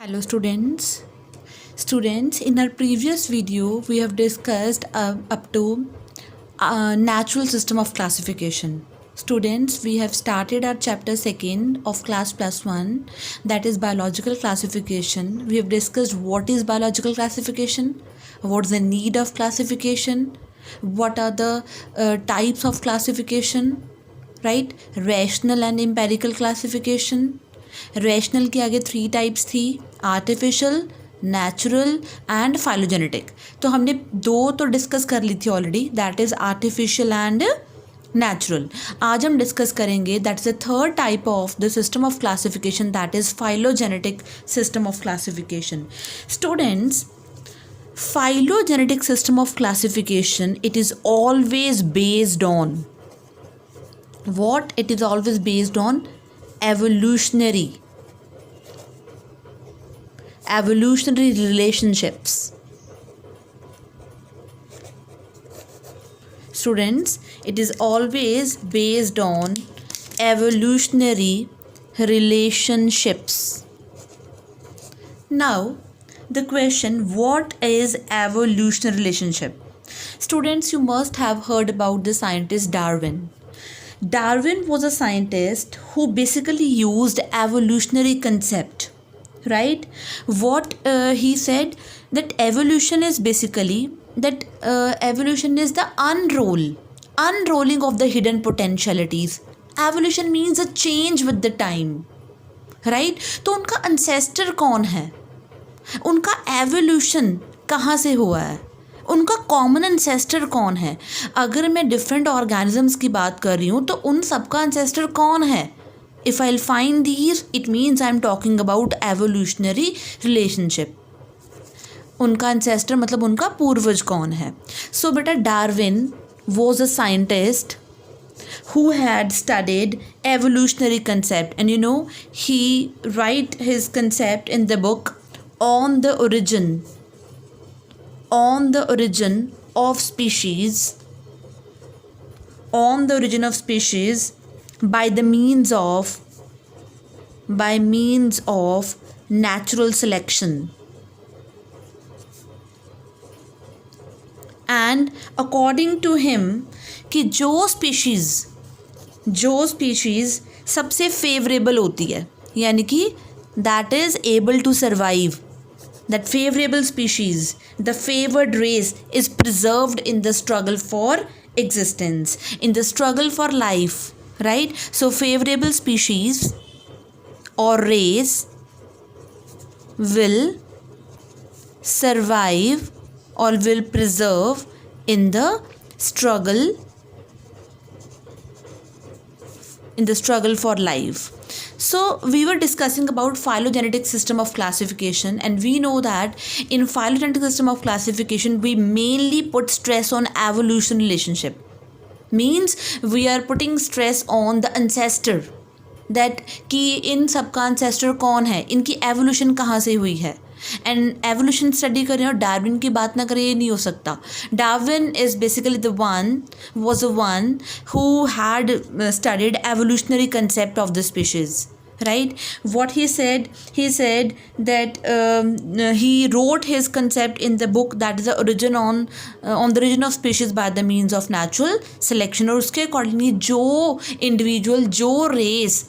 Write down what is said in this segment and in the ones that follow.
Hello students, in our previous video we have discussed up to natural system of classification. Students, we have started our chapter 2nd of class plus 1, that is biological classification. We have discussed what is biological classification, what's the need of classification, what are the types of classification, right? Rational and empirical classification. Rational के आगे 3 types थी, artificial, natural and phylogenetic. तो हमने 2 तो discuss कर ली थी already, that is artificial and natural. आज हम डिस्कस करेंगे that is the third type of the system of classification, that is phylogenetic system of classification. Students, phylogenetic system of classification, it is always based on what? It is always based on evolutionary relationships. Students, it is always based on evolutionary relationships. Now the question, what is evolutionary relationship? Students, you must have heard about the scientist Darwin. Darwin was a scientist who basically used evolutionary concept, right? What he said, that evolution is basically that evolution is the unrolling of the hidden potentialities. Evolution means a change with the time, right? तो उनका ancestor कौन है, उनका evolution कहाँ से हुआ है, उनका कॉमन एंसेस्टर कौन है. अगर मैं डिफरेंट ऑर्गेनिजम्स की बात कर रही हूँ तो उन सबका एंसेस्टर कौन है. If I will find these, it means I am talking about evolutionary relationship. उनका एंसेस्टर मतलब उनका पूर्वज कौन है. सो बेटा, Darwin was a scientist who had studied evolutionary concept, and you know, he write his concept in the book on the origin of species, by means of natural selection. And according to him कि जो species सबसे favourable होती है, यानी कि that is able to survive, that favorable species, the favored race is preserved in the struggle for existence, in the struggle for life, right? So favorable species or race will survive or will preserve in the struggle for life. So we were discussing about phylogenetic system of classification, and we know that in phylogenetic system of classification we mainly put stress on evolution relationship. Means we are putting stress on the ancestor, that कि इन सबका ancestor कौन है, इनकी evolution कहाँ से हुई है. And evolution study करें और डार्विन की बात ना करें, ये नहीं हो सकता. Darwin is basically was the one who had studied evolutionary concept of the species, right? What he said that he wrote his concept in the book, that is the origin on the origin of species by the means of natural selection. और उसके accordingly जो individual, जो race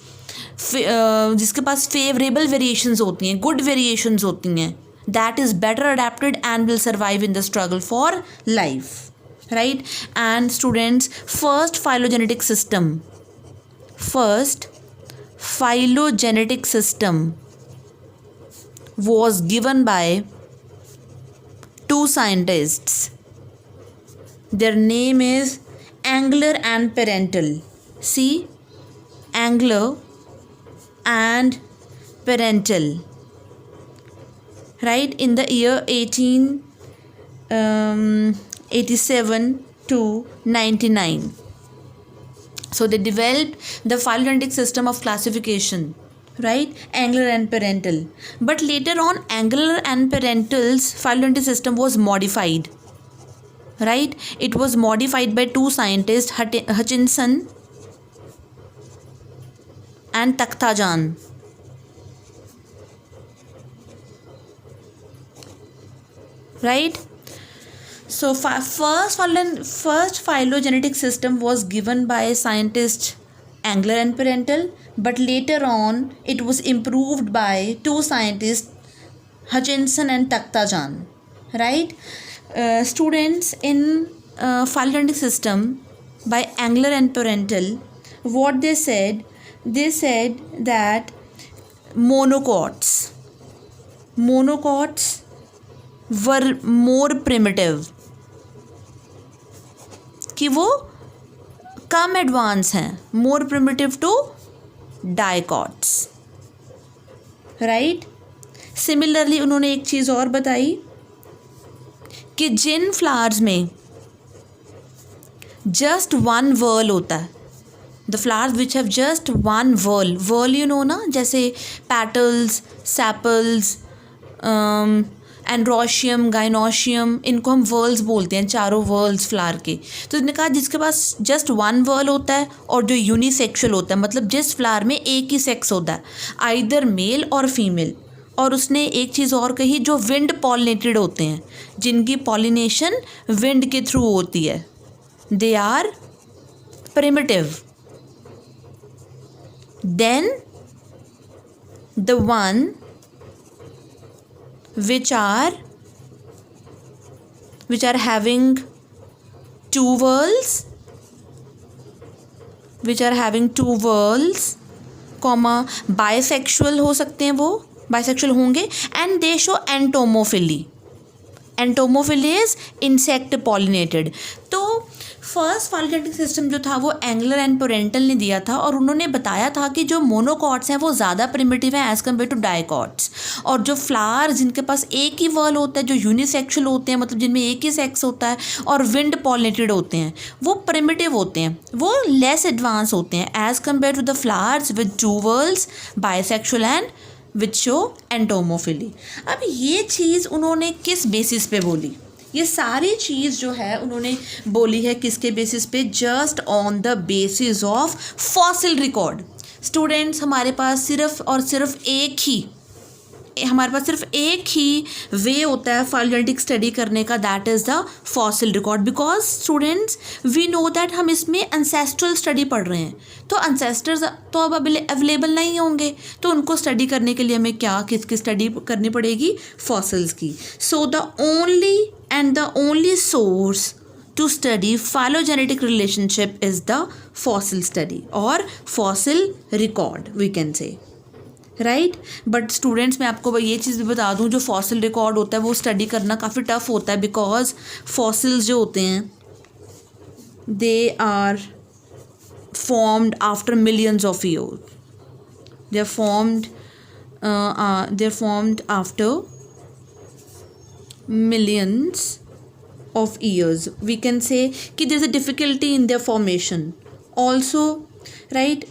जिसके पास favourable variations होती हैं, good variations होती हैं, दैट is better adapted and will survive in the struggle for life, right? And students, first phylogenetic system was given by 2 scientists. Their name is Engler and Parental. See, Engler and Parental, right, in the year 1887 to 99. So they developed the phylogenetic system of classification, right? Engler and Parental. But later on, Engler and Parental's phylogenetic system was modified, right? It was modified by 2 scientists, Hutchinson and Takhtajan. right? So first phylogenetic system was given by scientist Engler and Parental, but later on it was improved by two scientists Hutchinson and Takhtajan, right? Students in phylogenetic system by Engler and Parental, what they said that monocots were more primitive, कि वो कम advance हैं, more primitive to dicots, right. Similarly उन्होंने एक चीज़ और बताई कि जिन फ्लावर्स में जस्ट वन वर्ल होता है, the flowers which have just one whorl you know ना, जैसे पैटल्स, सेपल्स, एंड्रोशियम, गाइनोशियम, इनको हम वर्ल्स बोलते हैं, चारों वर्ल्स फ्लावर के. तो उसने कहा जिसके पास जस्ट वन वर्ल होता है और जो यूनिसेक्सुअल होता है, मतलब जिस फ्लावर में एक ही सेक्स होता है, आइदर मेल और फीमेल. और उसने एक चीज़ और कही, जो विंड पॉलिनेटेड होते हैं, जिनकी पॉलिनेशन विंड के थ्रू होती है, they are primitive. Then the one which are having two whorls, comma, bisexual हो सकते हैं, वो bisexual होंगे, and they show entomophily. Entomophily is insect pollinated. तो फर्स्ट फाइलोजेनेटिक सिस्टम जो था वो एंगलर एंड पेरेंटल ने दिया था, और उन्होंने बताया था कि जो मोनोकॉट्स हैं वो ज़्यादा प्रिमिटिव हैं एज़ कम्पेयर टू डाइकॉट्स, और जो फ्लावर जिनके पास एक ही वर्ल होता है, जो यूनिसेक्सुअल होते हैं, मतलब जिनमें एक ही सेक्स होता है और विंड पॉलिनेटेड होते हैं, वो प्रिमिटिव होते हैं, वो लेस एडवांस होते हैं as compare to the flowers with two whorls, bisexual and which show entomophily. अब ये चीज़ उन्होंने किस बेसिस पे बोली? ये सारी चीज़ जो है उन्होंने बोली है किसके बेसिस पे? Just on the basis of fossil record. Students, हमारे पास सिर्फ एक ही वे होता है फाइलोजेनेटिक स्टडी करने का, that is the fossil record. Because students we know that हम इसमें एंसेस्ट्रल स्टडी पढ़ रहे हैं, तो एंसेस्टर्स तो अब अवेलेबल नहीं होंगे, तो उनको स्टडी करने के लिए हमें किसकी स्टडी करनी पड़ेगी? फॉसिल्स की. So the only source to study phylogenetic relationship is the fossil study or fossil record, we can say, right? But students, मैं आपको ये चीज़ भी बता दूँ, जो फॉसिल रिकॉर्ड होता है वो स्टडी करना काफ़ी टफ होता है, बिकॉज फॉसिल्स जो होते हैं they are formed after millions of years. They are formed after millions of years. We can say कि there is a difficulty in their formation also, right?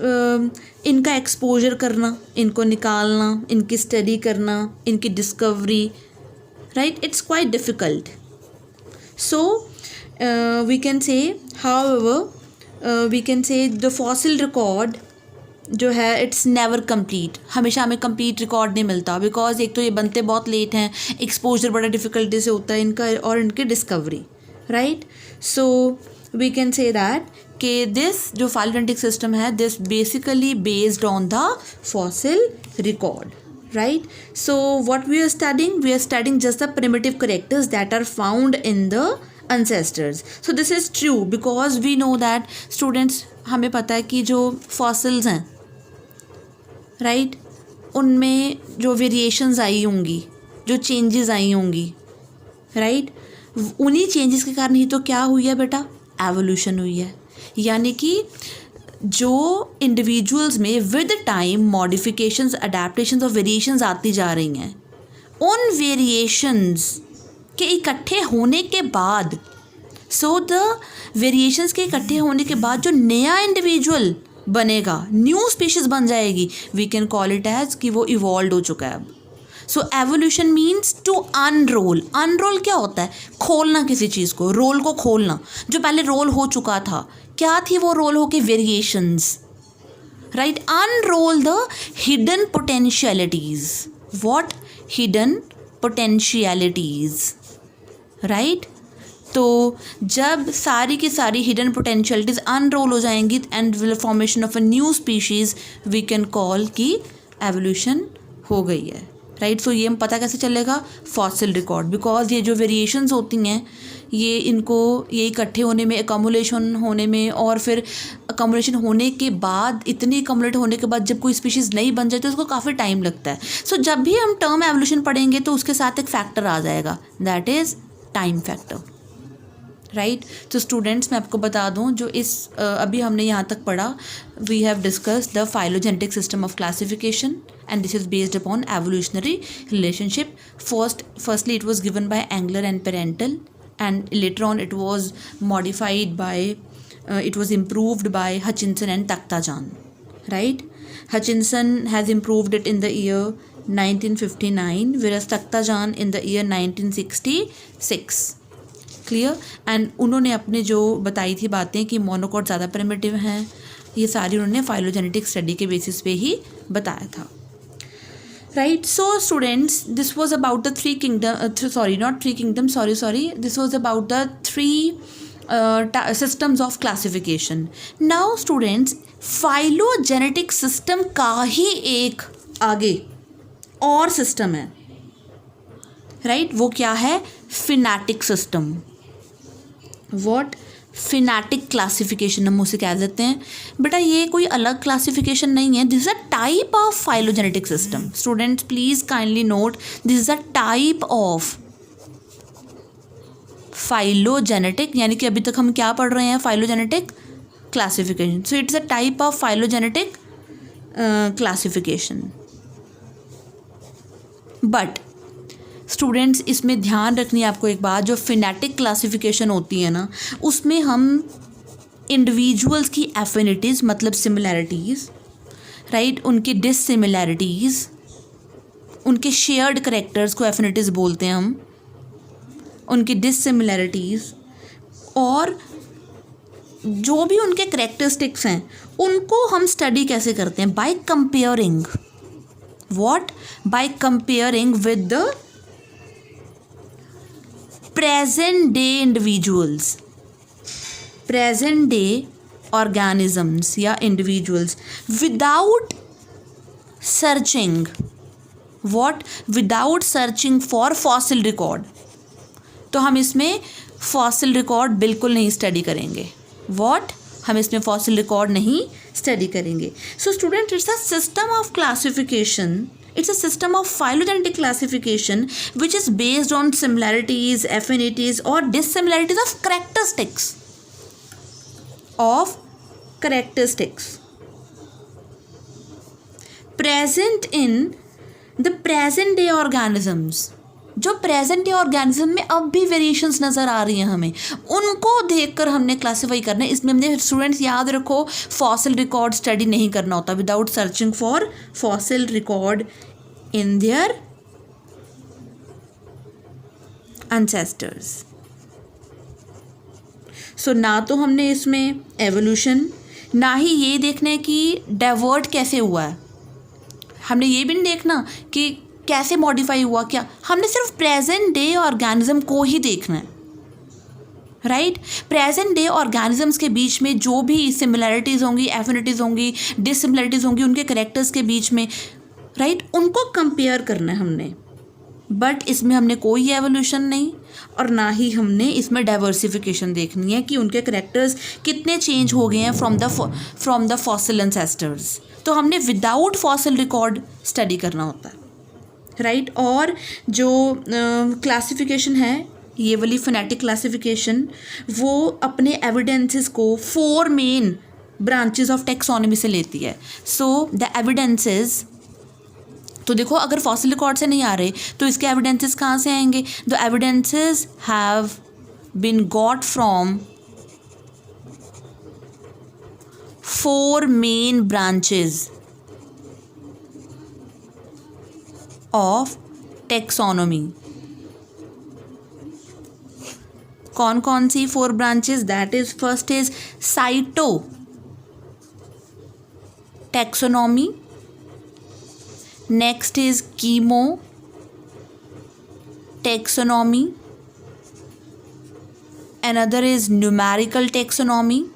इनका एक्सपोजर करना, इनको निकालना, इनकी स्टडी करना, इनकी discovery, right? It's quite difficult. So we can say, however, we can say the fossil record जो है इट्स नेवर कंप्लीट. हमेशा हमें कंप्लीट रिकॉर्ड नहीं मिलता, बिकॉज एक तो ये बनते बहुत लेट हैं, एक्सपोजर बड़ा डिफ़िकल्टी से होता है इनका और इनकी discovery, right? So we can say that कि दिस जो फाइलोजेनेटिक सिस्टम है, this basically based on the fossil record, right? So what we are studying just the primitive characters that are found in the ancestors. So this is true because we know that students, हमें पता है कि जो fossils हैं, right, उनमें जो variations आई होंगी, जो चेंजेस आई होंगी, राइट, उन्हीं चेंजेस के कारण ही तो क्या हुई है बेटा? एवोल्यूशन हुई है. यानी कि जो इंडिविजुअल्स में विद टाइम मॉडिफिकेशंस, अडेप्टेशंस और वेरिएशंस आती जा रही हैं, उन वेरिएशंस के इकट्ठे होने के बाद, सो द वेरिएशंस के इकट्ठे होने के बाद जो नया इंडिविजुअल बनेगा, न्यू स्पीशीज़ बन जाएगी, we can call it as कि वो इवॉल्व हो चुका है अब. So evolution means to unroll. Unroll क्या होता है? खोलना किसी चीज़ को, रोल को खोलना. जो पहले रोल हो चुका था, क्या थी वो रोल? हो के variations, right? Unroll the hidden potentialities. What? Hidden potentialities, right. तो जब सारी की सारी हिडन पोटेंशियलिटीज़ अनरोल हो जाएंगी and will formation of a new species we can call कि एवोल्यूशन हो गई है, राइट। सो ये हम पता कैसे चलेगा, फॉसिल रिकॉर्ड, बिकॉज ये जो वेरिएशंस होती हैं ये इकट्ठे होने में, अकोमुलेशन होने में, और फिर अकोमुलेशन होने के बाद, इतनी अकोमुलेट होने के बाद जब कोई स्पीशीज़ नहीं बन जाती तो उसको काफ़ी टाइम लगता है। सो जब भी हम टर्म एवोल्यूशन पढ़ेंगे तो उसके साथ एक फैक्टर आ जाएगा, that is time factor, right. तो स्टूडेंट्स मैं आपको बता दूं, जो अभी हमने यहाँ तक पढ़ा, we have discussed the phylogenetic system of classification and this is based upon evolutionary relationship. Firstly it was given by Engler and Parental, and later on it was modified by it was improved by Hutchinson and Takhtajan, right. Hutchinson has improved it in the year 1959 whereas Takhtajan in the year 1966, clear. And उन्होंने अपने जो बताई थी बातें कि monocot ज़्यादा primitive हैं, ये सारी उन्होंने फाइलोजेनेटिक स्टडी के बेसिस पे ही बताया था, right. So students, this was about the this was about the 3 systems of classification. Now students, phylogenetic system का ही एक आगे और सिस्टम है, राइट। वो क्या है, phenetic system. What, phenetic classification हम उसे कह देते हैं। बेटा ये कोई अलग क्लासिफिकेशन नहीं है, this is a type of phylogenetic system. Students please kindly note, this is a type of phylogenetic, यानी कि अभी तक हम क्या पढ़ रहे हैं, phylogenetic classification. So it's a type of phylogenetic classification. But students इसमें ध्यान रखनी है आपको एक बात, जो फिनेटिक क्लासिफिकेशन होती है ना, उसमें हम इंडिविजुअल्स की एफिनिटीज़ मतलब सिमिलैरिटीज़, राइट, उनकी डिससिमिलैरिटीज़, उनके शेयर्ड करेक्टर्स को एफिनिटीज़ बोलते हैं हम, उनकी डिससिमिलैरिटीज़, और जो भी उनके करेक्टरिस्टिक्स हैं उनको हम स्टडी कैसे करते हैं, by comparing. What, by comparing with the present day individuals, present day organisms या individuals without searching, what, without searching for fossil record। तो हम इसमें फॉसिल रिकॉर्ड बिल्कुल नहीं स्टडी करेंगे। what, हम इसमें फॉसिल रिकॉर्ड नहीं स्टडी करेंगे। So student, it's a system of classification, it's a system of phylogenetic classification which is based on similarities, affinities or dissimilarities of characteristics present in the present day organisms। जो present day organism में अब भी variations नज़र आ रही हैं हमें, उनको देखकर हमने क्लासीफाई करना है। इसमें हमने, स्टूडेंट्स याद रखो, फॉसिल रिकॉर्ड स्टडी नहीं करना होता without searching for fossil record in their ancestors. So ना तो हमने इसमें एवोल्यूशन, ना ही ये देखना है कि डाइवर्ट कैसे हुआ है, हमने ये भी नहीं देखना कि कैसे मॉडिफाई हुआ, क्या, हमने सिर्फ प्रेजेंट डे ऑर्गेनिज्म को ही देखना है, राइट। प्रेजेंट डे ऑर्गेनिजम्स के बीच में जो भी सिमिलैरिटीज़ होंगी, एफिनिटीज़ होंगी, डिससिमिलैरिटीज़ होंगी उनके करेक्टर्स के बीच में, राइट, उनको कंपेयर करना है हमने। बट इसमें हमने कोई एवोल्यूशन नहीं, और ना ही हमने इसमें डाइवर्सिफिकेशन देखनी है कि उनके करेक्टर्स कितने चेंज हो गए हैं फ्रॉम द फॉसिल एंसेस्टर्स। तो हमने विदाउट फॉसिल रिकॉर्ड स्टडी करना होता है, राइट। और जो क्लासिफिकेशन है, ये वाली फिनेटिक क्लासिफिकेशन, वो अपने एविडेंसेस को 4 मेन ब्रांचेस ऑफ टेक्सोनॉमी से लेती है। सो द एविडेंसेस, तो देखो अगर फॉसिल रिकॉर्ड से नहीं आ रहे तो इसके एविडेंसेस कहाँ से आएंगे, the evidences have been got from 4 main branches of taxonomy. कौन कौन सी 4 branches, that is, first is cyto taxonomy, next is chemo taxonomy, another is numerical taxonomy,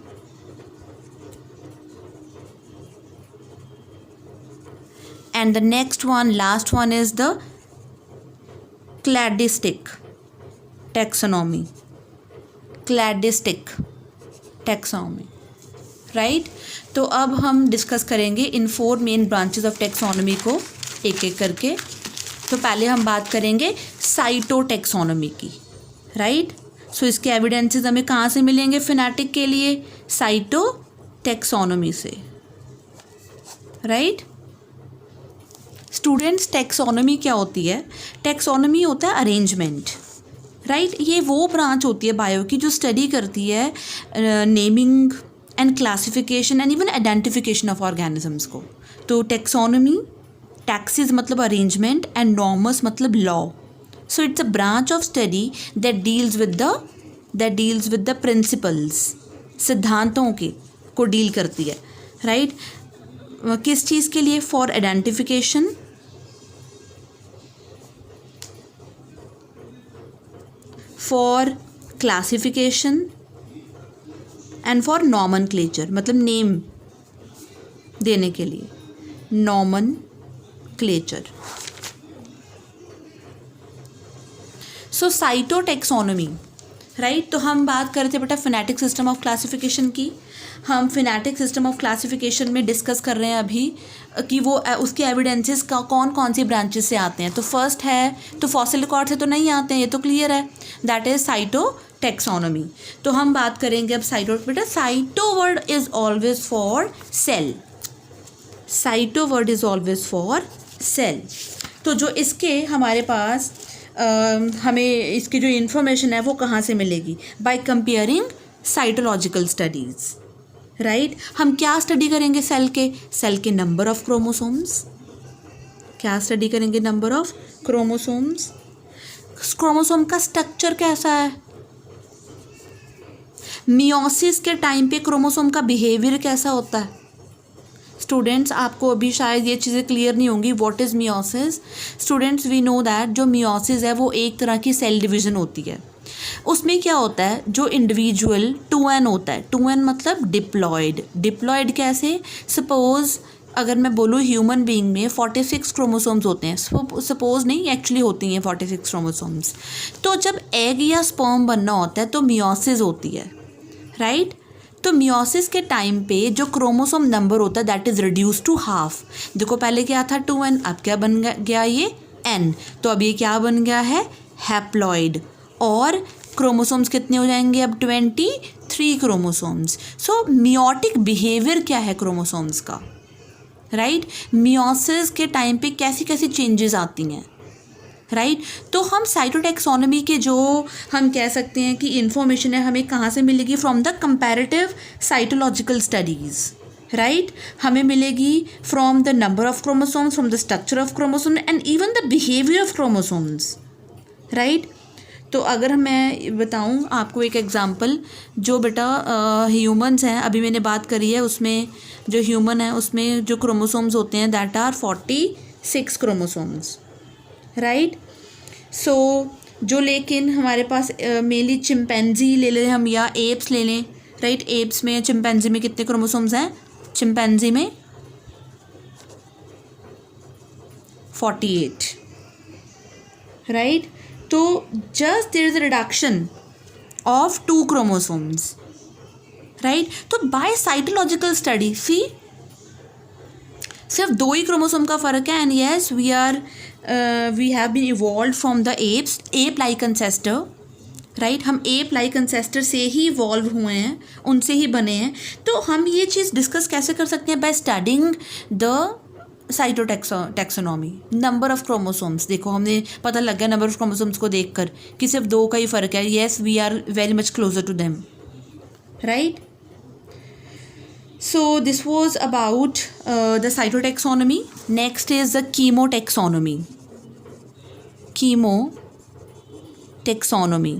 and the next one, last one, is the cladistic taxonomy. Cladistic taxonomy, right. तो अब हम discuss करेंगे इन 4 main branches of taxonomy को एक एक करके। तो पहले हम बात करेंगे साइटो टेक्सोनॉमी की, राइट। सो इसके एविडेंसेस हमें कहाँ से मिलेंगे फिनेटिक के लिए? साइटो टेक्सोनॉमी से, राइट। स्टूडेंट्स, टेक्सोनॉमी क्या होती है? टेक्सोनॉमी होता है अरेंजमेंट, राइट। ये वो ब्रांच होती है बायो की जो स्टडी करती है naming and classification and even identification of organisms को। तो टेक्सोनॉमी, टैक्सिस मतलब अरेंजमेंट एंड नॉर्मस मतलब law. So it's a branch of study that deals with the principles, सिद्धांतों के को डील करती है, राइट। किस चीज़ के लिए? For identification, for classification and for nomenclature, मतलब नेम देने के लिए, नॉमनक्लेचर। सो साइटो टेक्सोनॉमी, राइट। तो हम बात कर रहे थे बेटा फिनेटिक सिस्टम ऑफ क्लासिफिकेशन की। हम फिनेटिक सिस्टम ऑफ क्लासिफिकेशन में डिस्कस कर रहे हैं अभी कि वो उसके एविडेंसेस का कौन कौन सी ब्रांचेस से आते हैं। तो फर्स्ट है, तो फॉसिल रिकॉर्ड से तो नहीं आते हैं, ये तो क्लियर है, दैट इज साइटो टेक्सोनॉमी। तो हम बात करेंगे अब साइटो। बेटा cyto word is always for cell, cyto word is always for cell. तो जो इसके हमारे पास हमें इसकी जो इन्फॉर्मेशन है वो कहाँ से मिलेगी? By comparing cytological studies, right. हम क्या स्टडी करेंगे? सेल के नंबर ऑफ क्रोमोसोम्स। क्या स्टडी करेंगे? Number of chromosomes. क्रोमोसोम का स्ट्रक्चर कैसा है? मियोसिस के टाइम पे क्रोमोसोम का बिहेवियर कैसा होता है? स्टूडेंट्स, आपको अभी शायद ये चीज़ें क्लियर नहीं होंगी। What is meiosis? Students, we know that जो मियोसिस है वो एक तरह की सेल डिवीज़न होती है। उसमें क्या होता है, जो इंडिविजुअल 2n होता है, 2n मतलब डिप्लॉयड। डिप्लॉयड कैसे? सपोज़ अगर मैं बोलूँ ह्यूमन बीइंग में 46 क्रोमोसोम्स होते हैं, सपोज़ नहीं, एक्चुअली होती हैं 46 क्रोमोसोम्स। तो जब एग या स्पर्म बनना होता है तो मियोसिस होती है, राइट। तो मियोसिस के टाइम पे जो क्रोमोसोम नंबर होता है that is reduce to half. देखो पहले क्या था 2n, अब क्या बन गया ये n। तो अब ये क्या बन गया है? हैप्लॉइड। और क्रोमोसोम्स कितने हो जाएंगे अब? 23 क्रोमोसोम्स। सो मियोटिक बिहेवियर क्या है क्रोमोसोम्स का, राइट। मियोसिस के टाइम पे कैसी कैसी चेंजेस आती हैं, राइट। तो हम साइटोटेक्सोनॉमी के जो हम कह सकते हैं कि इन्फॉर्मेशन है हमें कहाँ से मिलेगी? From the comparative cytological studies, right. हमें मिलेगी from the number of chromosomes, from the structure of chromosome and even the behaviour of chromosomes, right. तो अगर मैं बताऊं आपको एक एग्जांपल, जो बेटा ह्यूमंस हैं, अभी मैंने बात करी है, उसमें जो ह्यूमन है उसमें जो क्रोमोसोम्स होते हैं दैट आर 46 क्रोमोसोम्स, राइट। सो जो लेकिन हमारे पास मेनली चिंपैंजी ले लें हम या एप्स ले लें, राइट। एप्स में, चिंपैंजी में कितने क्रोमोसोम्स हैं? चिंपैंजी में 48, राइट। तो just there is a reduction of 2 chromosomes, right. तो बाय साइटोलॉजिकल स्टडी सिर्फ 2 ही क्रोमोसोम का फ़र्क है। And yes we have been evolve from the apes, ape like ancestor, right. हम एप लाइक एंसेस्टर से ही इवॉल्व हुए हैं, उनसे ही बने हैं। तो हम ये चीज़ डिस्कस कैसे कर सकते हैं? By studying the cytotaxonomy, number of chromosomes. देखो हमने पता लग गया नंबर ऑफ क्रोमोसोम्स को देखकर कि सिर्फ 2 का ही फ़र्क है। Yes we are very much closer to them, right. So this was about the cytotaxonomy. Next is the chemotaxonomy. Chemotaxonomy.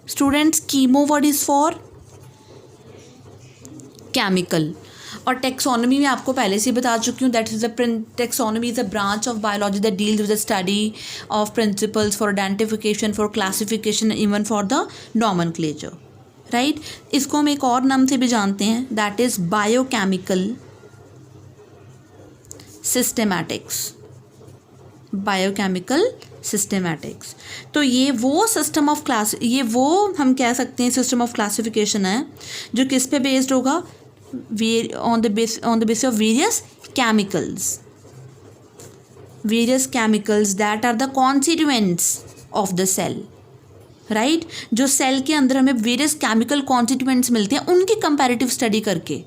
Students, chemo word is for chemical, और टेक्सोनॉमी में आपको पहले से ही बता चुकी हूँ, that is taxonomy is a branch of biology that deals with the study of principles for identification, for classification, even for the nomenclature, right. इसको हम एक और नाम से भी जानते हैं, दैट इज़ बायोकेमिकल सिस्टेमैटिक्स, बायोकेमिकल सिस्टेमैटिक्स। तो ये वो सिस्टम ऑफ क्लास, ये वो हम कह सकते हैं सिस्टम ऑफ क्लासिफिकेशन है जो किस पे बेस्ड होगा, on the basis of various chemicals that are the constituents of the cell, right. जो सेल के अंदर हमें वेरियस केमिकल कॉन्स्टिट्यूएंट्स मिलते हैं, उनकी कंपैरेटिव स्टडी करके,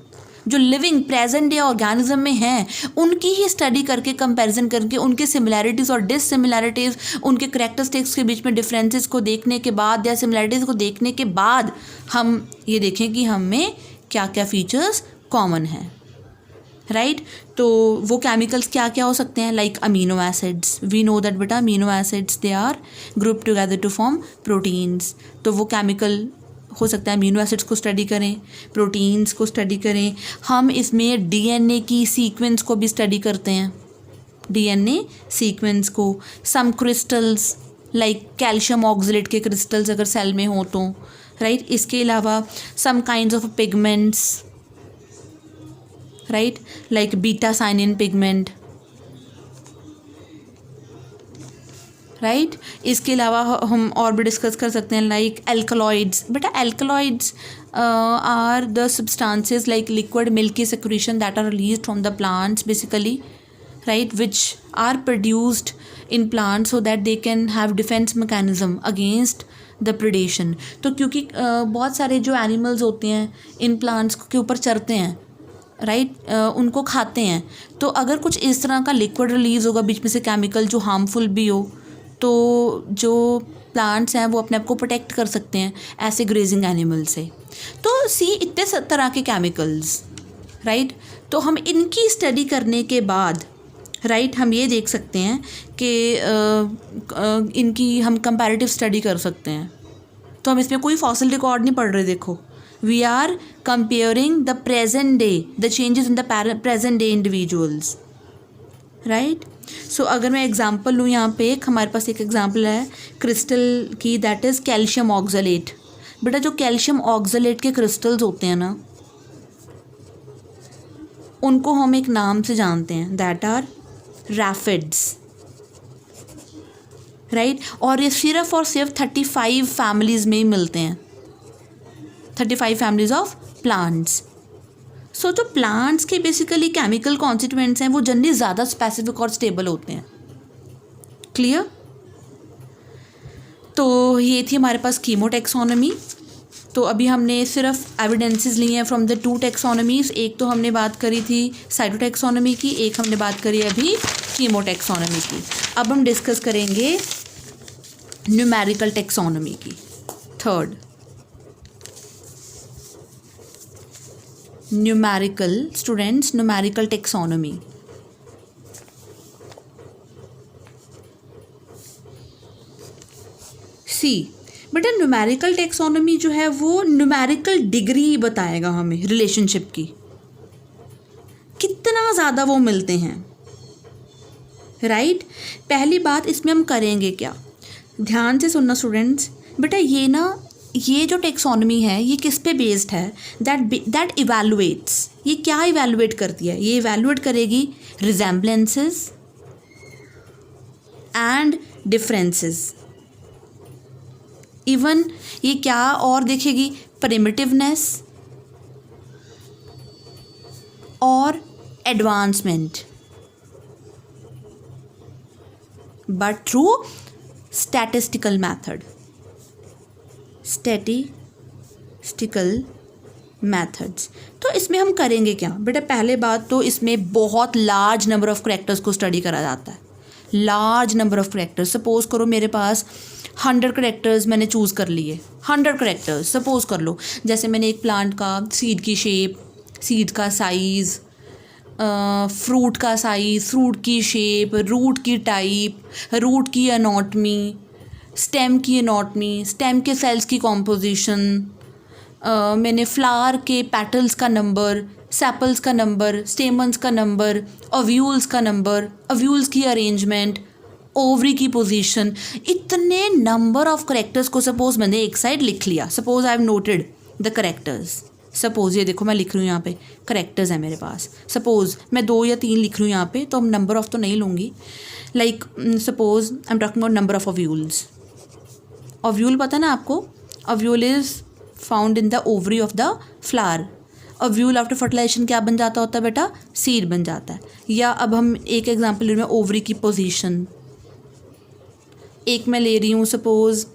जो लिविंग प्रेजेंट डे ऑर्गेनिज्म में हैं उनकी ही स्टडी करके, कंपैरिजन करके, उनके सिमिलैरिटीज़ और डिससिमिलैरिटीज़, उनके करैक्टरिस्टिक्स के बीच में डिफरेंसेस को देखने के बाद या सिमिलैरिटीज़ को देखने के बाद हम ये देखें कि हम में क्या क्या फीचर्स कॉमन हैं, राइट। तो वो केमिकल्स क्या क्या हो सकते हैं, like amino acids, we know that बेटा amino acids they are group together to form proteins. तो वो केमिकल हो सकता है अमीनो एसिड्स को स्टडी करें, प्रोटीन्स को स्टडी करें। हम इसमें डीएनए की सीक्वेंस को भी स्टडी करते हैं, डीएनए सीक्वेंस को, some crystals like calcium oxalate के क्रिस्टल्स अगर सेल में हो तो, राइट। इसके अलावा some kinds of pigments, right, like betacyanin pigment, right. इसके अलावा हम और भी डिस्कस कर सकते हैं लाइक एल्कलॉइड्स। बेटा alkaloids are the substances like liquid milky secretion that are released from the plants basically, right, which are produced in plants so that they can have defence mechanism against the predation. तो क्योंकि बहुत सारे जो animals होते हैं in plants के ऊपर चरते हैं, राइट, उनको खाते हैं, तो अगर कुछ इस तरह का लिक्विड रिलीज़ होगा बीच में से केमिकल जो हार्मफुल भी हो, तो जो प्लांट्स हैं वो अपने आप को प्रोटेक्ट कर सकते हैं ऐसे ग्रेजिंग एनिमल से। तो सी इतने तरह के केमिकल्स, राइट। तो हम इनकी स्टडी करने के बाद, राइट, हम ये देख सकते हैं कि इनकी हम कंपैरेटिव स्टडी कर सकते हैं। तो हम इसमें कोई फॉसिल रिकॉर्ड नहीं पढ़ रहे, देखो, we are comparing the present day, the changes in the present day individuals, right. So अगर मैं एग्जांपल लूँ यहाँ पे, हमारे पास एक एग्जांपल है क्रिस्टल की, दैट इज़ कैल्शियम ऑक्सलेट। बेटा जो कैल्शियम ऑक्सलेट के क्रिस्टल्स होते हैं ना, उनको हम एक नाम से जानते हैं, दैट आर रैफिड्स, राइट। और ये सिर्फ और सिर्फ 35 फैमिलीज़ में ही मिलते हैं, 35 फैमिलीज़ ऑफ प्लांट्स। सो जो प्लांट्स के बेसिकली केमिकल कॉन्स्टिट्यूएंट्स हैं वो जनरली ज़्यादा स्पेसिफिक और स्टेबल होते हैं, क्लियर। तो ये थी हमारे पास कीमोटेक्सोनॉमी। तो अभी हमने सिर्फ एविडेंसेस लिए हैं फ्रॉम द 2 टेक्सोनॉमीज़। एक तो हमने बात करी थी साइटोटेक्सोनॉमी की, एक हमने बात करी अभी कीमोटेक्सोनॉमी की। अब हम डिस्कस करेंगे न्यूमेरिकल टेक्सोनॉमी की, third numerical, students, numerical taxonomy. See बेटा न्यूमेरिकल टेक्सोनॉमी जो है वो न्यूमेरिकल डिग्री बताएगा हमें रिलेशनशिप की, कितना ज़्यादा वो मिलते हैं, राइट। पहली बात इसमें हम करेंगे क्या, ध्यान से सुनना स्टूडेंट्स। बेटा ये जो टेक्सोनॉमी है ये किस पे बेस्ड है, दैट इवैल्यूएट्स, ये क्या इवैल्यूएट करती है, ये इवैल्यूएट करेगी रिजेम्बलेंसेस एंड डिफरेंसेस। इवन ये क्या और देखेगी, प्रिमिटिवनेस और advancement, but through statistical method, statistical methods. तो इसमें हम करेंगे क्या बेटा, पहले बात तो इसमें बहुत लार्ज नंबर ऑफ करैक्टर्स को स्टडी करा जाता है, large number of characters. Suppose करो मेरे पास 100 करैक्टर्स मैंने चूज़ कर लिए, 100 करैक्टर्स सपोज कर लो। जैसे मैंने एक प्लांट का सीड की शेप, सीड का साइज़, फ्रूट का साइज़, फ्रूट की शेप, रूट की टाइप, रूट की एनाटॉमी, स्टेम की एनाटॉमी, स्टेम के सेल्स की कॉम्पोजिशन, मैंने फ्लावर के पेटल्स का नंबर, सेपल्स का नंबर, स्टेमन्स का नंबर, ओव्यूल्स का नंबर, ओव्यूल्स की अरेंजमेंट, ओवरी की पोजीशन, इतने नंबर ऑफ करेक्टर्स को सपोज मैंने एक साइड लिख लिया. Suppose I have noted the characters. Suppose ये देखो मैं लिख रही हूँ यहाँ पे करेक्टर्स है मेरे पास. सपोज मैं 2 या 3 लिख रही हूँ यहाँ पे, तो नंबर ऑफ तो नहीं लूँगी. Like suppose I am talking about number of ovules. Ovule पता ना आपको, ovule is found in the ovary of the flower. Ovule after fertilization क्या बन जाता होता है बेटा, सीड बन जाता है. या अब हम एक एग्जांपल ले रहे हैं, ओवरी की पोजीशन. एक मैं ले रही हूँ सपोज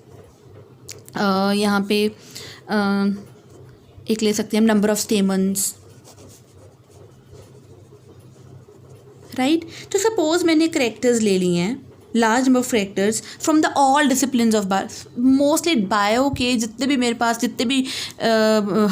यहाँ पे एक ले सकते हैं हम नंबर ऑफ स्टेमन्स, राइट. तो सपोज मैंने करेक्टर्स ले लिए हैं, large number of characters from the all disciplines of mostly bio के जितने भी मेरे पास जितने भी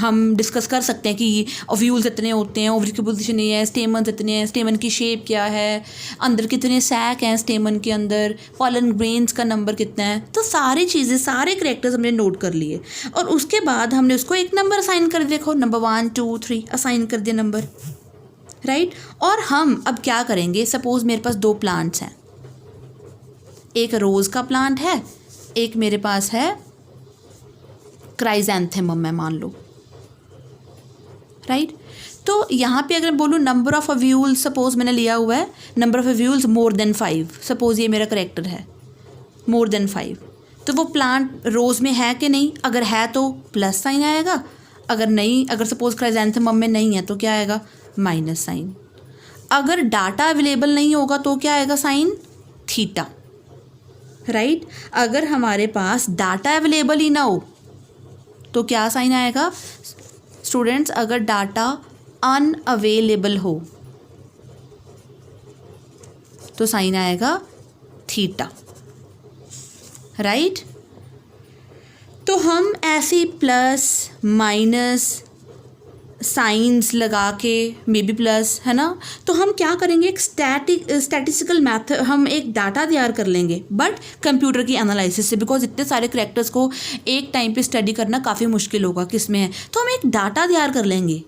हम डिस्कस कर सकते हैं कि ओव्यूल्स इतने होते हैं, ओवरी की पोजीशन ये है, स्टेमन्स इतने हैं, स्टेमन की शेप क्या है, अंदर कितने सैक हैं स्टेमन के अंदर, पॉलन ग्रेन्स का नंबर कितना है. तो सारी चीज़ें सारे करेक्टर्स हमने नोट कर लिए और उसके बाद हमने उसको एक नंबर असाइन कर दिया. देखो नंबर 1 2 3 असाइन कर दिया नंबर, राइट. और हम अब क्या करेंगे, सपोज मेरे पास 2 प्लांट्स हैं, एक रोज़ का प्लांट है, एक मेरे पास है क्राइजेंथेमम है मान लो, राइट. तो यहाँ पे अगर बोलूँ नंबर ऑफ ओव्यूल्स, सपोज मैंने लिया हुआ है number of ovules more than 5. Suppose ये मेरा करेक्टर है मोर देन 5, तो वो प्लांट रोज़ में है कि नहीं, अगर है तो प्लस साइन आएगा, अगर नहीं, अगर सपोज क्राइजेंथेमम में नहीं है तो क्या आएगा, माइनस साइन. अगर डाटा अवेलेबल नहीं होगा तो क्या आएगा, साइन थीटा, राइट. अगर हमारे पास डाटा अवेलेबल ही ना हो तो क्या साइन आएगा स्टूडेंट्स, अगर डाटा अनअवेलेबल हो तो साइन आएगा थीटा, राइट. तो हम ऐसे प्लस माइनस साइंस लगा के मे बी प्लस, है ना. तो हम क्या करेंगे, एक स्टैटिस्टिकल मैथड, हम एक डाटा तैयार कर लेंगे बट कंप्यूटर की एनालिसिस से, बिकॉज इतने सारे करेक्टर्स को एक टाइम पे स्टडी करना काफ़ी मुश्किल होगा किस में है. तो हम एक डाटा तैयार कर लेंगे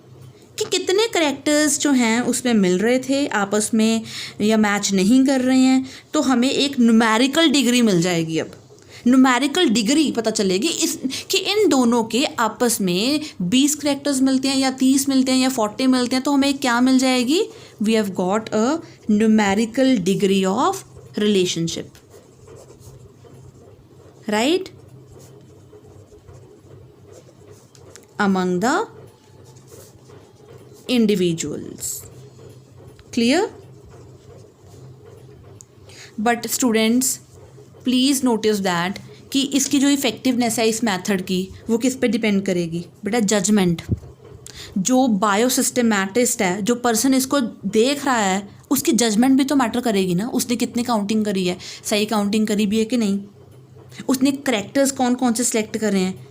कि कितने करेक्टर्स जो हैं उसमें मिल रहे थे आपस में या मैच नहीं कर रहे हैं. तो हमें एक न्यूमेरिकल डिग्री मिल जाएगी. अब न्यूमेरिकल डिग्री पता चलेगी इस कि इन दोनों के आपस में 20 करेक्टर्स मिलते हैं या 30 मिलते हैं या 40 मिलते हैं, तो हमें क्या मिल जाएगी, we have got a numerical degree of relationship, right, among the individuals. Clear. But students please notice that कि इसकी जो इफ़ेक्टिवनेस है इस मेथड की वो किस पे डिपेंड करेगी बेटा, जजमेंट. जो बायोसिस्टमैटिस्ट है, जो पर्सन इसको देख रहा है, उसकी जजमेंट भी तो मैटर करेगी ना. उसने कितनी काउंटिंग करी है, सही काउंटिंग करी भी है कि नहीं, उसने करेक्टर्स कौन कौन से सिलेक्ट कर रहे हैं,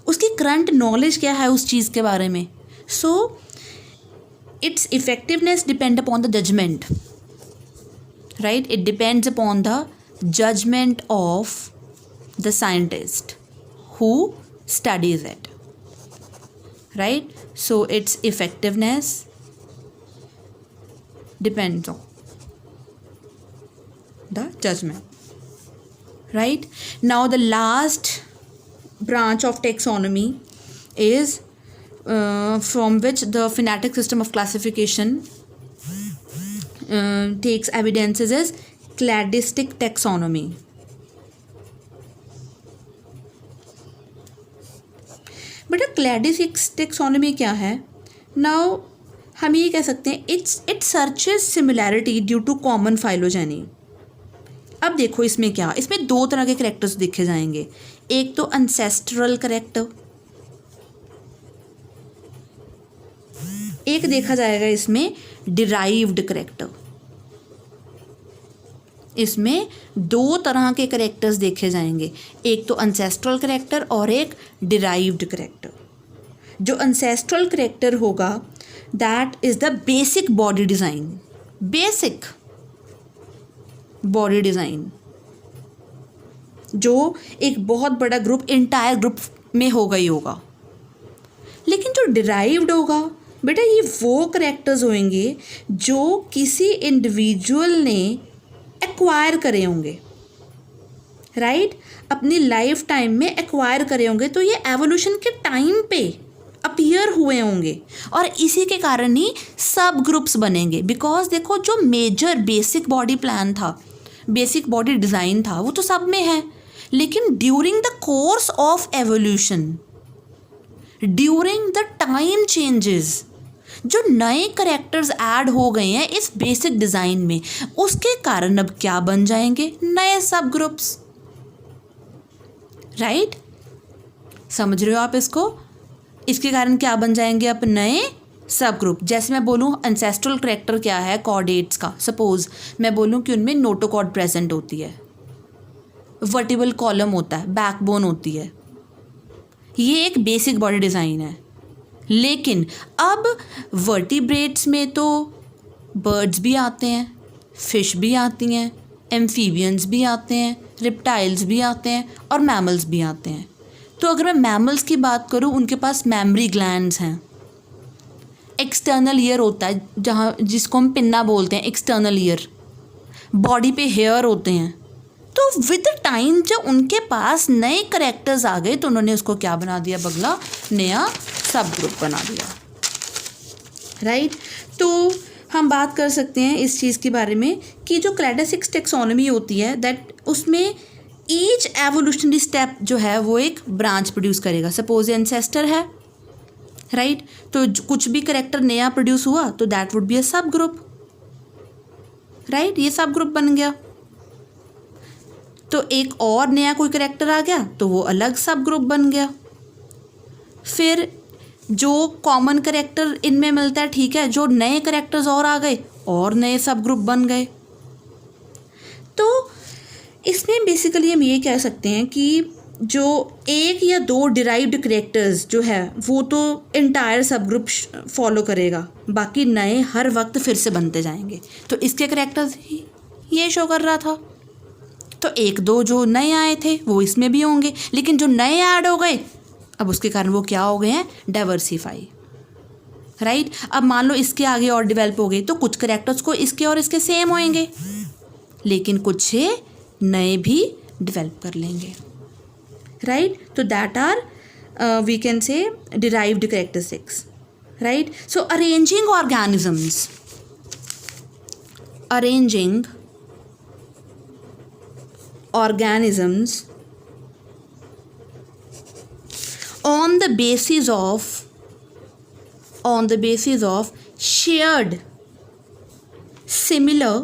उसकी करंट नॉलेज क्या है उस चीज़ के बारे में. So its effectiveness depend upon the judgment, right. It depends upon the judgment of the scientist who studies it, right. So its effectiveness depends on the judgment, right. Now the last branch of taxonomy is from which the phonetic system of classification takes evidences is cladistic taxonomy. बेटा cladistic taxonomy क्या है. Now हम ये कह सकते हैं it searches similarity due to common phylogeny. अब देखो इसमें क्या, इसमें 2 तरह के करेक्टर्स देखे जाएंगे. एक तो एंसेस्ट्रल करेक्टर, एक देखा जाएगा इसमें डिराइव्ड करेक्टर. इसमें 2 तरह के करेक्टर्स देखे जाएंगे, एक तो एंसेस्ट्रल करेक्टर और एक डिराइव्ड करेक्टर. जो एंसेस्ट्रल करेक्टर होगा that is the basic body design, basic body design जो एक बहुत बड़ा ग्रुप, इंटायर ग्रुप में होगा ही होगा. लेकिन जो डिराइव्ड होगा बेटा ये वो करेक्टर्स होंगे जो किसी इंडिविजुअल ने एक्वायर करे होंगे, राइट, अपनी लाइफ टाइम में एक्वायर करे होंगे, तो ये एवोल्यूशन के टाइम पे अपीयर हुए होंगे और इसी के कारण ही सब ग्रुप्स बनेंगे। बिकॉज देखो जो मेजर बेसिक बॉडी प्लान था, बेसिक बॉडी डिज़ाइन था, वो तो सब में है, लेकिन during the course of evolution, during the time changes, जो नए करेक्टर्स ऐड हो गए हैं इस बेसिक डिज़ाइन में, उसके कारण अब क्या बन जाएंगे, नए सब ग्रुप्स, राइट। समझ रहे हो आप इसको? इसके कारण क्या बन जाएंगे अब, नए सब ग्रुप। जैसे मैं बोलूँ एंसेस्ट्रल करेक्टर क्या है कॉर्डेट्स का, सपोज मैं बोलूँ कि उनमें नोटोकॉर्ड प्रेजेंट होती है, वर्टिबल कॉलम होता है, बैकबोन होती है, ये एक बेसिक बॉडी डिज़ाइन है। लेकिन अब वर्टिब्रेट्स में तो बर्ड्स भी आते हैं, फिश भी आती हैं, एम्फीबियंस भी आते हैं, रिप्टाइल्स भी आते हैं और मैमल्स भी आते हैं। तो अगर मैं मैमल्स की बात करूँ, उनके पास मेमरी ग्लैंड्स हैं, एक्सटर्नल ईयर होता है जिसको हम पिन्ना बोलते हैं, एक्सटर्नल ईयर, बॉडी पे हेयर होते हैं। तो विद टाइम जब उनके पास नए करेक्टर्स आ गए तो उन्होंने उसको क्या बना दिया, बगला नया सब ग्रुप बना दिया, राइट। तो हम बात कर सकते हैं इस चीज़ के बारे में कि जो क्लैडोसिक्स टेक्सोनॉमी होती है दैट उसमें ईच एवोल्यूशनरी स्टेप जो है वो एक ब्रांच प्रोड्यूस करेगा। सपोज एंसेस्टर है, राइट, तो कुछ भी करेक्टर नया प्रोड्यूस हुआ तो दैट वुड बी अ सब ग्रुप, राइट, ये सब ग्रुप बन गया। तो एक और नया कोई करेक्टर आ गया तो वो अलग सब ग्रुप बन गया। फिर जो कॉमन करेक्टर इनमें मिलता है, ठीक है, जो नए करेक्टर्स और आ गए और नए सब ग्रुप बन गए। तो इसमें बेसिकली हम ये कह सकते हैं कि जो एक या दो डिराइव्ड करेक्टर्स जो है वो तो इंटायर सब ग्रुप फॉलो करेगा, बाकी नए हर वक्त फिर से बनते जाएंगे। तो इसके करेक्टर्स ये शो कर रहा था, तो एक दो जो नए आए थे वो इसमें भी होंगे, लेकिन जो नए ऐड हो गए अब उसके कारण वो क्या हो गए हैं, डाइवर्सिफाई, राइट। अब मान लो इसके आगे और डेवलप हो गए तो कुछ करेक्टर्स को इसके और इसके सेम होंगे, लेकिन कुछ नए भी डेवलप कर लेंगे, राइट। तो that are we can say derived characteristics, right. So arranging organisms, on the basis of shared, similar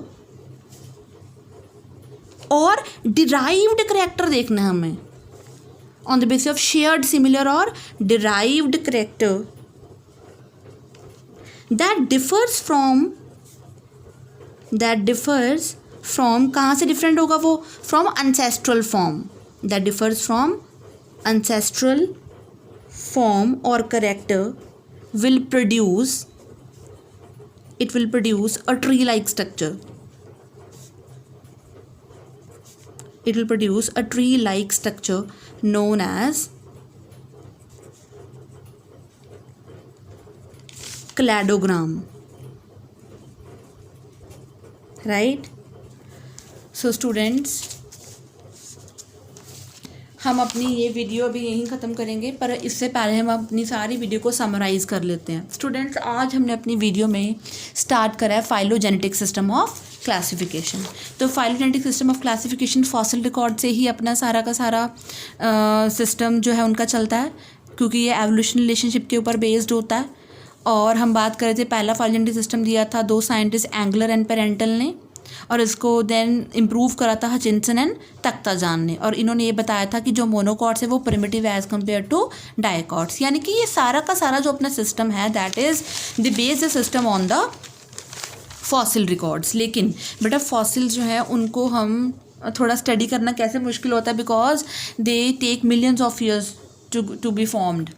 और derived character देखना है हमें। on the basis of shared, similar और derived character that differs from कहाँ से different होगा वो, from ancestral form, that differs from ancestral form or character will produce a tree-like structure. It will produce a tree-like structure known as cladogram, right? So students, हम अपनी ये video अभी यहीं ख़त्म करेंगे, पर इससे पहले हम अपनी सारी वीडियो को समराइज़ कर लेते हैं। स्टूडेंट्स, आज हमने अपनी वीडियो में स्टार्ट करा है फाइलोजेनेटिक सिस्टम ऑफ क्लासिफिकेशन। तो phylogenetic system of classification fossil record से ही अपना सारा का सारा सिस्टम जो है उनका चलता है, क्योंकि ये एवोल्यूशन रिलेशनशिप के ऊपर बेस्ड होता है। और हम बात कर रहे थे, पहला फाइलोजेनेटिक सिस्टम दिया था 2 साइंटिस्ट एंगलर एंड पेरेंटल ने, और इसको देन इम्प्रूव करा था हचिंसन एंड तख्ताजान ने। और इन्होंने ये बताया था कि जो मोनोकॉट्स है वो primitive as compare to dicots, यानी कि ये सारा का सारा जो अपना सिस्टम है that is the based system on the fossil records. लेकिन बेटा फॉसिल्स जो है उनको हम थोड़ा स्टडी करना कैसे मुश्किल होता है, because they take millions of years to be formed.